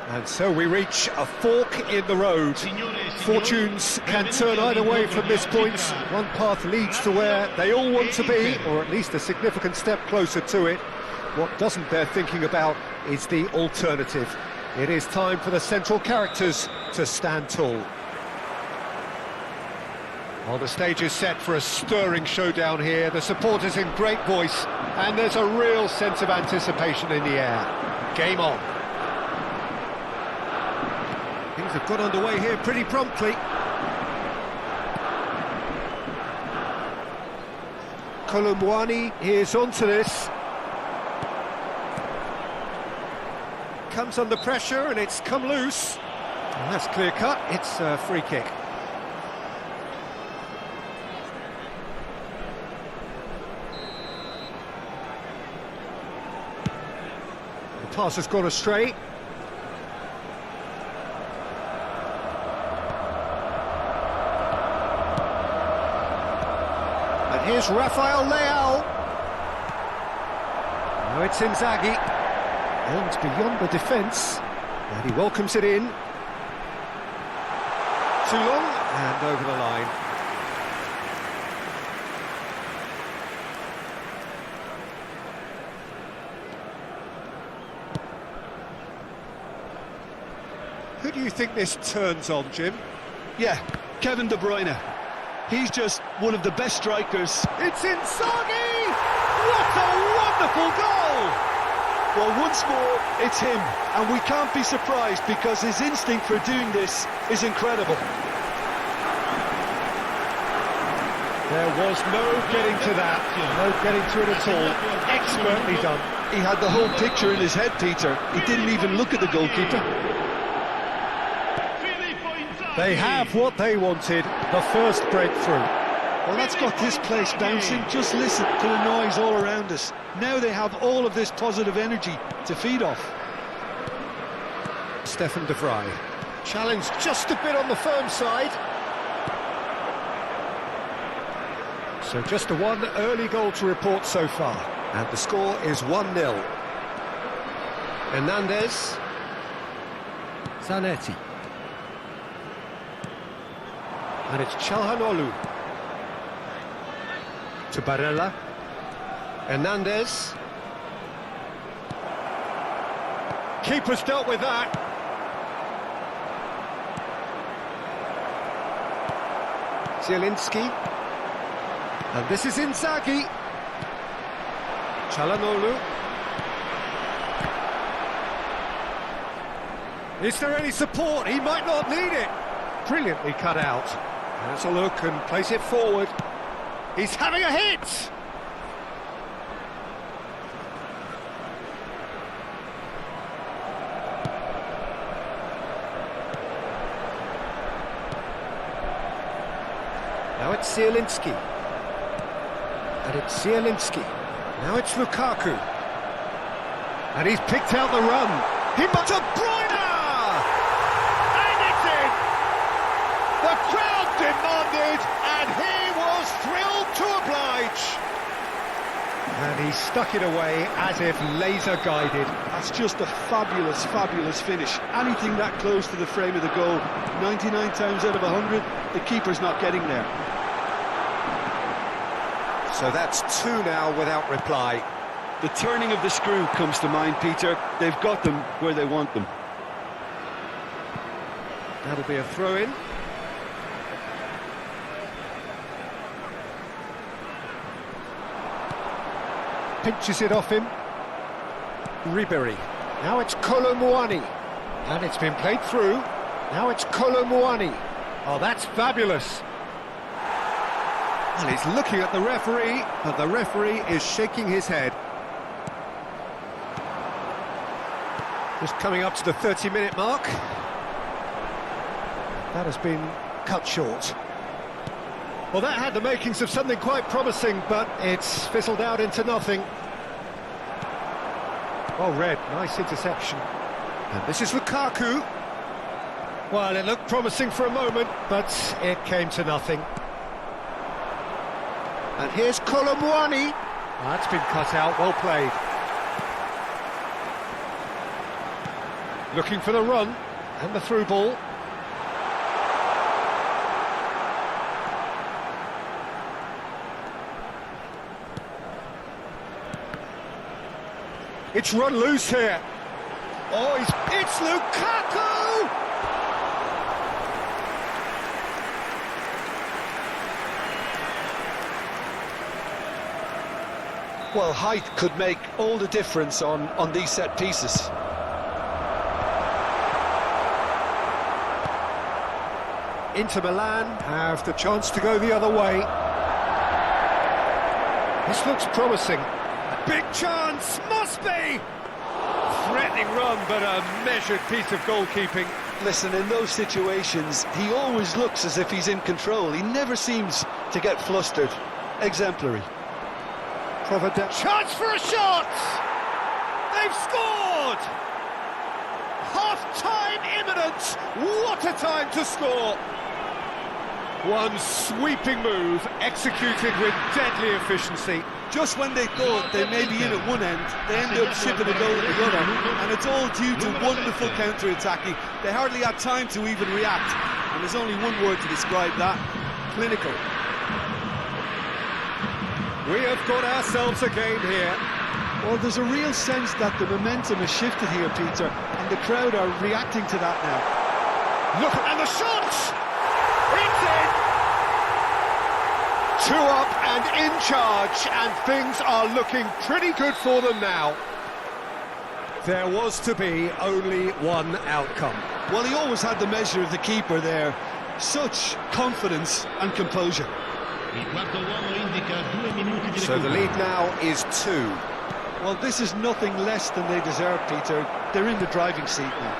And so we reach a fork in the road. Fortunes can turn either way from this point. One path leads to where they all want to be, or at least a significant step closer to it. What doesn't bear thinking about is the alternative. It is time for the central characters to stand tall. Well, the stage is set for a stirring showdown here. The supporters in great voice, and there's a real sense of anticipation in the air. Game on. Things have got underway here pretty promptly. Kolomwani is onto this. Comes under pressure and it's come loose. And that's clear cut, it's a free kick. The pass has gone astray. And here's Rafael Leao. Now it's Inzaghi. And beyond the defence, and he welcomes it in. Too long, and over the line. Who do you think this turns on, Jim? Yeah, Kevin De Bruyne. He's just one of the best strikers. It's Inzaghi! What a wonderful goal! Well, once more, it's him, and we can't be surprised because his instinct for doing this is incredible. There was no getting to that, no getting to it at all. Expertly done. He had the whole picture in his head, Peter. He didn't even look at the goalkeeper. They have what they wanted, the first breakthrough. Well, that's got this place bouncing. Just listen to the noise all around us. Now they have all of this positive energy to feed off. Stefan de Vrij. Challenge just a bit on the firm side. So just a one early goal to report so far. And the score is 1-0. Hernandez. Zanetti. And it's Çalhanoğlu. To Barella. Hernandez. Keeper's dealt with that. Zielinski. And this is Inzaghi. Çalhanoğlu. Is there any support? He might not need it. Brilliantly cut out. Let's a look and place it forward. He's having a hit! Now it's Zielinski. And it's Zielinski. Now it's Lukaku. And he's picked out the run. He must have Bruyne! And it's in! The crowd demanded, and he was thrilled to oblige. And he stuck it away as if laser guided. That's just a fabulous, fabulous finish. Anything that close to the frame of the goal, 99 times out of 100, the keeper's not getting there. So that's two now without reply. The turning of the screw comes to mind, Peter. They've got them where they want them. That'll be a throw-in. Pinches it off him. Ribéry. Now it's Kolomwani. And it's been played through. Now it's Kolomwani. Oh, that's fabulous. And he's looking at the referee, but the referee is shaking his head. Just coming up to the 30-minute mark. That has been cut short. Well, that had the makings of something quite promising, but it's fizzled out into nothing. Well read, nice interception. And this is Lukaku. Well, it looked promising for a moment, but it came to nothing. And here's Kolomwani. That's been cut out, well played. Looking for the run, and the through ball. It's run loose here. Oh, it's Lukaku! Well, height could make all the difference on these set pieces. Inter Milan have the chance to go the other way. This looks promising. A big chance, must be! Threatening run, but a measured piece of goalkeeping. Listen, in those situations, he always looks as if he's in control. He never seems to get flustered. Exemplary. Chance for a shot! They've scored! Half-time imminent! What a time to score! One sweeping move, executed with deadly efficiency. Just when they thought they may be in at one end, they end up shipping a goal at the other, and it's all due to wonderful counter-attacking. They hardly had time to even react, and there's only one word to describe that: clinical. We have got ourselves a game here. Well, there's a real sense that the momentum has shifted here, Peter, and the crowd are reacting to that now. Look, and the shot! It's in! 2 up and in charge, and things are looking pretty good for them now. There was to be only one outcome. Well, he always had the measure of the keeper there. Such confidence and composure. So the lead now is 2. Well, this is nothing less than they deserve, Peter. They're in the driving seat now.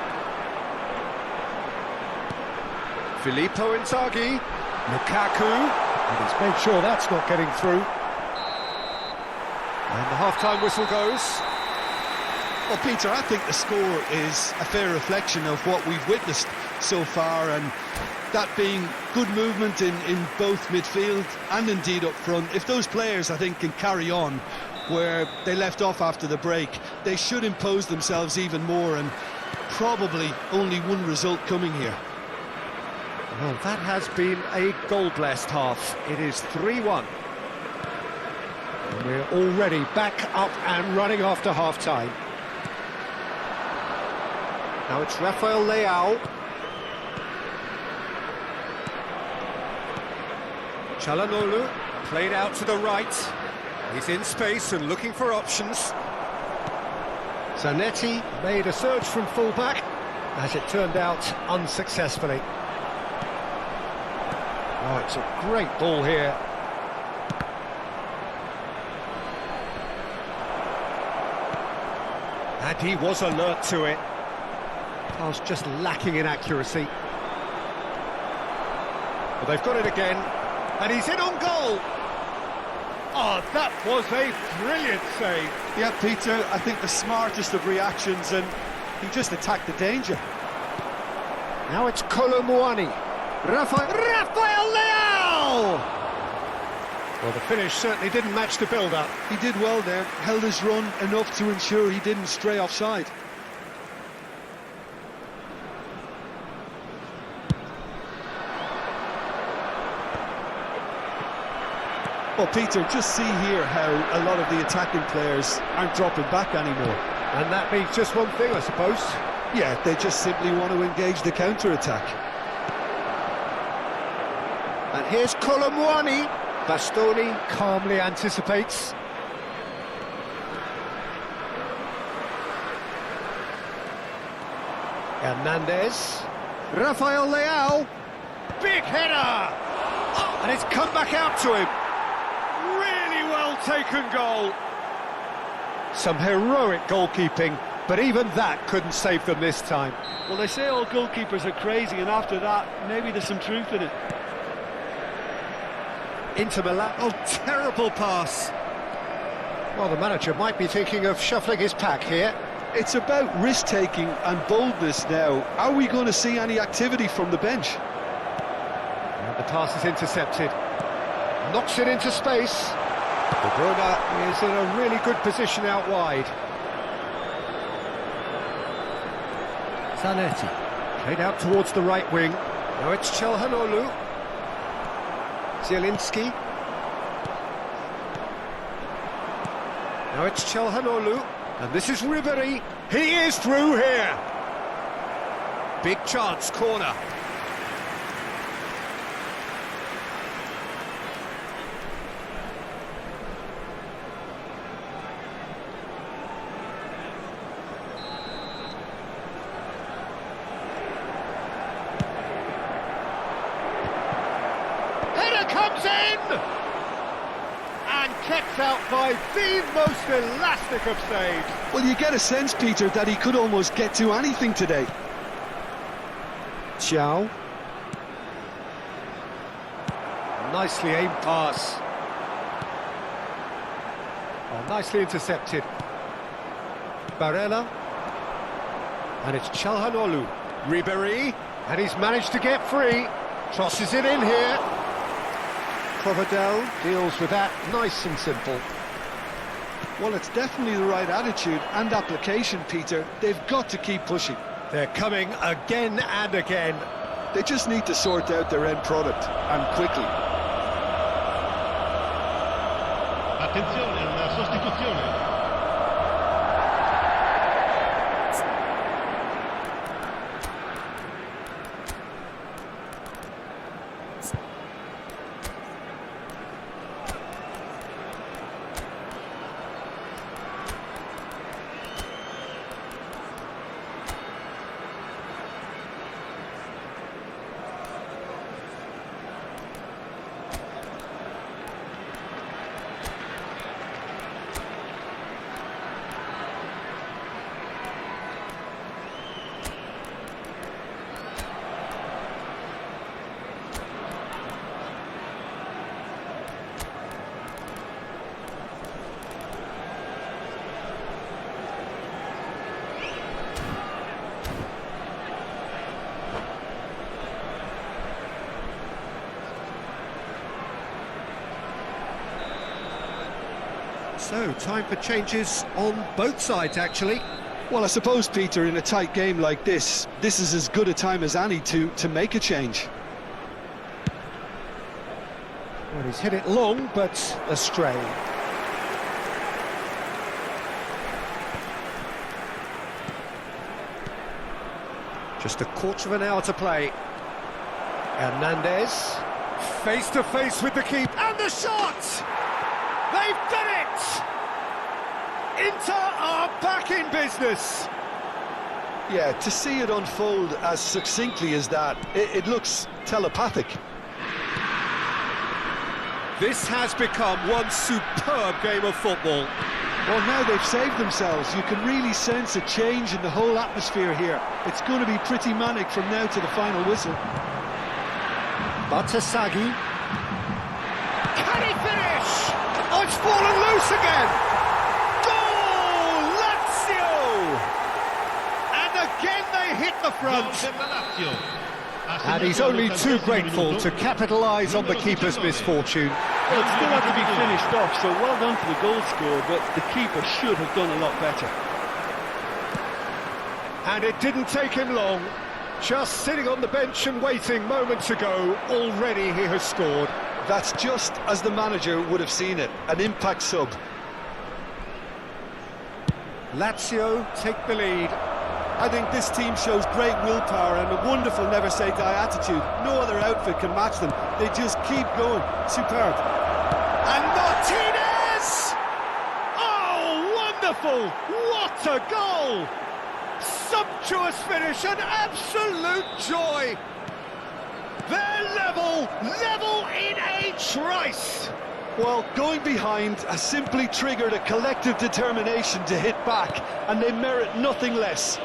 Filippo Inzaghi, Lukaku, and he's made sure that's not getting through. And the half-time whistle goes. Well, Peter, I think the score is a fair reflection of what we've witnessed so far, and that being good movement in both midfield and indeed up front. If those players, I think, can carry on where they left off after the break, they should impose themselves even more, and probably only one result coming here. Well, that has been a goal-blessed half. It is 3-1. And we're already back up and running after half-time. Now it's Rafael Leao. Çalhanoğlu played out to the right. He's in space and looking for options. Zanetti made a surge from full-back, as it turned out unsuccessfully. Oh, it's a great ball here. And he was alert to it. Pass just lacking in accuracy. But they've got it again, and he's in on goal. Oh, that was a brilliant save. Yeah, Peter, I think the smartest of reactions, and he just attacked the danger. Now it's Colomouani. Rafael Leao! Well, the finish certainly didn't match the build-up. He did well there, held his run enough to ensure he didn't stray offside. Well, Peter, just see here how a lot of the attacking players aren't dropping back anymore. And that means just one thing, I suppose. Yeah, they just simply want to engage the counter-attack. And here's Colomouani. Bastoni calmly anticipates. Hernandez. Rafael Leao. Big header! And it's come back out to him. Really well taken goal. Some heroic goalkeeping, but even that couldn't save them this time. Well, they say all goalkeepers are crazy, and after that, maybe there's some truth in it. Inter Milan. Oh, terrible pass. Well, the manager might be thinking of shuffling his pack here. It's about risk-taking and boldness now. Are we going to see any activity from the bench? And the pass is intercepted. Knocks it into space. De Bruyne is in a really good position out wide. Zanetti. Played out towards the right wing. Now it's Çalhanoğlu. Zielinski. Now it's Çalhanoğlu. And this is Ribery. He is through here. Big chance, corner. Header comes in! And kept out by the most elastic of saves. Well, you get a sense, Peter, that he could almost get to anything today. Xiao. Nicely aimed pass. Oh, nicely intercepted. Barella. And it's Çalhanoğlu. Ribery. And he's managed to get free. Crosses it in here. Provedel deals with that nice and simple. Well, it's definitely the right attitude and application, Peter. They've got to keep pushing. They're coming again and again. They just need to sort out their end product, and quickly. Attenzione, una sostituzione. So, time for changes on both sides, actually. Well, I suppose, Peter, in a tight game like this is as good a time as any to make a change. Well, he's hit it long, but astray. Just a quarter of an hour to play. Hernandez, face to face with the keeper, and the shot! They've done it! Inter are back in business. Yeah, to see it unfold as succinctly as that, it looks telepathic. This has become one superb game of football. Well, now they've saved themselves. You can really sense a change in the whole atmosphere here. It's going to be pretty manic from now to the final whistle. Batasagi. Can he finish? Oh, it's fallen loose again! Goal! Lazio! And again they hit the front. And he's only too grateful to capitalise on the keeper's misfortune. Well, it still had to be finished off, so well done for the goal scorer, but the keeper should have done a lot better. And it didn't take him long. Just sitting on the bench and waiting moments ago, already he has scored. That's just as the manager would have seen it, an impact sub. Lazio take the lead. I think this team shows great willpower and a wonderful never-say-die attitude. No other outfit can match them. They just keep going. Superb. And Martinez! Oh, wonderful! What a goal! Sumptuous finish, an absolute joy! They're level in a trice! Well, going behind has simply triggered a collective determination to hit back, and they merit nothing less.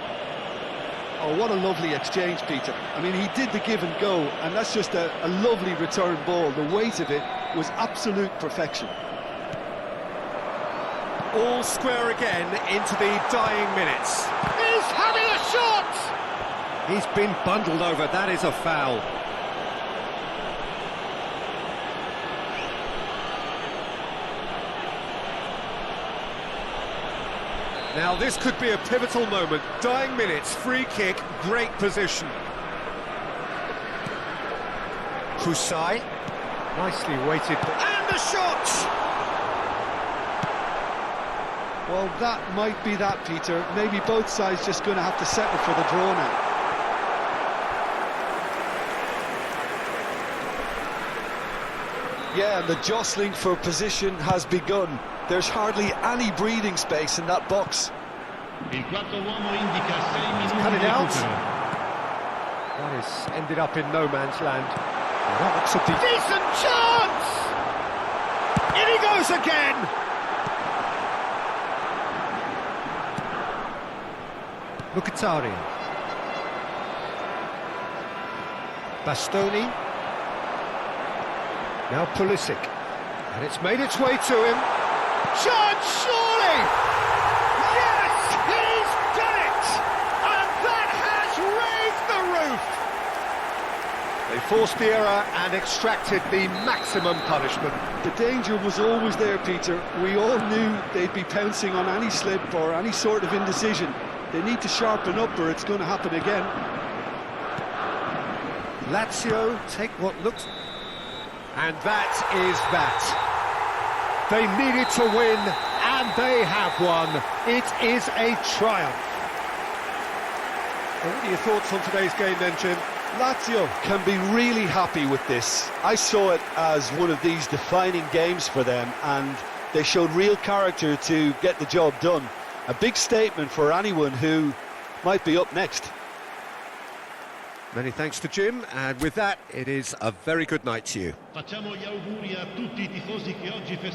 Oh, what a lovely exchange, Peter. I mean, he did the give and go, and that's just a lovely return ball. The weight of it was absolute perfection. All square again into the dying minutes. He's having a shot! He's been bundled over, that is a foul. Now this could be a pivotal moment. Dying minutes, free kick, great position. Kusai, nicely weighted, and the shot! Well, that might be that, Peter. Maybe both sides just going to have to settle for the draw now. Yeah, and the jostling for position has begun. There's hardly any breathing space in that box. Il quarto uomo indica 6 minuti Cut it di out. recupero. That has ended up in no man's land. Well, that looks a decent chance! In he goes again! Mkhitaryan. Bastoni. Now Pulisic. And it's made its way to him. Chance, surely! Yes, he's done it! And that has raised the roof! They forced the error and extracted the maximum punishment. The danger was always there, Peter. We all knew they'd be pouncing on any slip or any sort of indecision. They need to sharpen up or it's going to happen again. Lazio take what looks... And that is that. They needed to win, and they have won. It is a triumph. Well, what are your thoughts on today's game then, Jim? Lazio can be really happy with this. I saw it as one of these defining games for them, and they showed real character to get the job done. A big statement for anyone who might be up next. Many thanks to Jim, and with that, it is a very good night to you. Facciamo gli auguri a tutti i tifosi che oggi